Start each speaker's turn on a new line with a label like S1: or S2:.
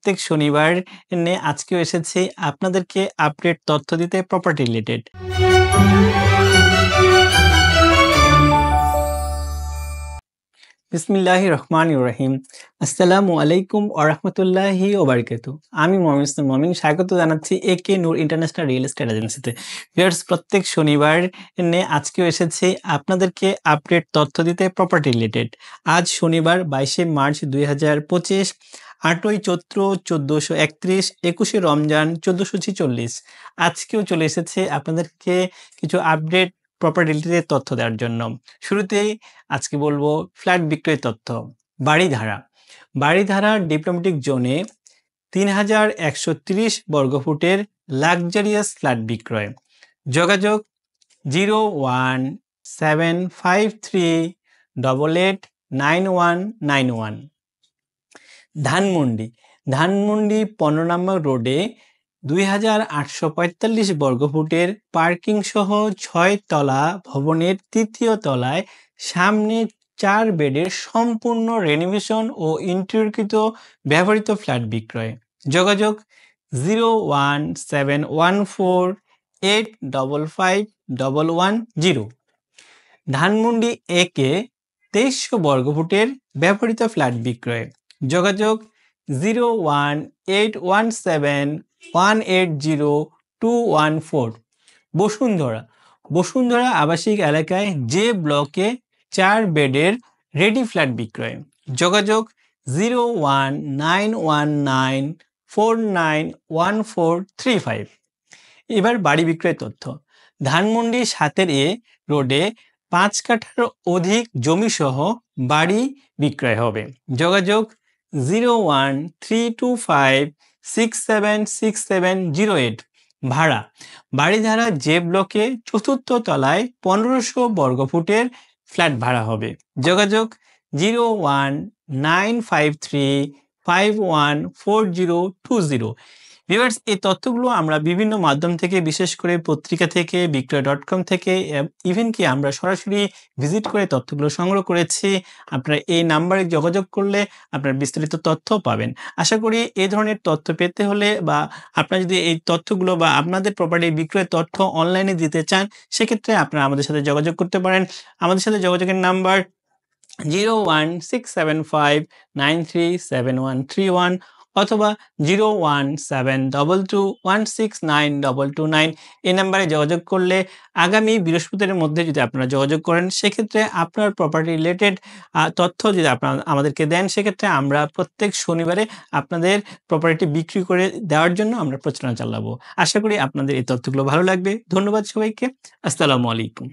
S1: প্রত্যেক শনিবার আজকেও এসেছি আপনাদেরকে আপডেট তথ্য দিতে প্রপার্টি রিলেটেড। বিসমিল্লাহির রহমানির রহিম। আসসালামু আলাইকুম ওয়া রাহমাতুল্লাহি ওয়া বারাকাতুহু। আমি মুহাম্মদ ইসলাম মুমিন স্বাগত জানাচ্ছি একে নূর ইন্টারন্যাশনাল রিয়েল এস্টেট এজেন্সিতে। ভিউয়ার্স, প্রত্যেক শনিবার আজকেও এসেছি আপনাদেরকে আপডেট তথ্য দিতে প্রপার্টি রিলেটেড। আজ শনিবার 22শে মার্চ 2025, 8ই চৈত্র 1431, 21শে রমজান 1446। আজকেও চলে এসেছে আপনাদেরকে কিছু আপডেট প্রপার্টি রিলেটেড তথ্য দেওয়ার জন্য। শুরুতেই আজকে বলবো ফ্ল্যাট বিক্রয় তথ্য। বাড়িধারা ডিপ্লোম্যাটিক জোনে 3130 বর্গফুটের লাক্সারিয়াস ফ্ল্যাট বিক্রয়। যোগাযোগ 01753889191। ধানমন্ডি 15 নম্বর রোডে 2845 বর্গফুটের পার্কিং সহ 6 তলা ভবনের 3য় তলায় সামনে 4 বেডের সম্পূর্ণ রেনোভেশন ও ইন্টেরিয়রকৃত ব্যবহৃত ফ্ল্যাট বিক্রয়। যোগাযোগ 01714855110। ধানমন্ডি একে 2300 বর্গফুটের ব্যবহৃত ফ্ল্যাট বিক্রয়। যোগাযোগ 01817180214। বসুন্ধরা আবাসিক এলাকায় যে ব্লকে 4 বেডের রেডি ফ্ল্যাট বিক্রয়। যোগাযোগ 01919491435। এবার বাড়ি বিক্রয় তথ্য। ধানমন্ডি 7 রোডে 5 কাঠার অধিক জমি সহ বাড়ি বিক্রয় হবে। যোগাযোগ 01325676708। ভাড়া বাড়িধারা যে ব্লকে 4র্থ তলায় 1500 বর্গফুটের ফ্ল্যাট ভাড়া হবে। যোগাযোগ 01953514020। ভিউয়ার্স, এই তথ্যগুলো আমরা বিভিন্ন মাধ্যম থেকে, বিশেষ করে পত্রিকা থেকে, বিক্রয়.com থেকে, ইভেন কি আমরা সরাসরি ভিজিট করে তথ্যগুলো সংগ্রহ করেছি। আপনারা এই নাম্বারে যোগাযোগ করলে আপনারা বিস্তারিত তথ্য পাবেন। আশা করি এই ধরনের তথ্য পেতে হলে বা আপনারা যদি এই তথ্যগুলো বা আপনাদের প্রপার্টি বিক্রয়ের তথ্য অনলাইনে দিতে চান, সেক্ষেত্রে আপনারা আমাদের সাথে যোগাযোগ করতে পারেন। আমাদের সাথে যোগাযোগের নাম্বার 01675937131 অথবা 01722169229। এই নাম্বারে যোগাযোগ করলে আগামী বৃহস্পতিবার মধ্যে যদি আপনারা যোগাযোগ করেন, সেক্ষেত্রে আপনার প্রপার্টি রিলেটেড তথ্য যদি আপনারা আমাদেরকে দেন, সেক্ষেত্রে আমরা প্রত্যেক শনিবারে আপনাদের প্রপার্টি বিক্রি করে দেওয়ার জন্য আমরা প্রচারণা চালাবো। আশা করি আপনাদের এই তথ্যগুলো ভালো লাগবে। ধন্যবাদ সবাইকে। আসসালামু আলাইকুম।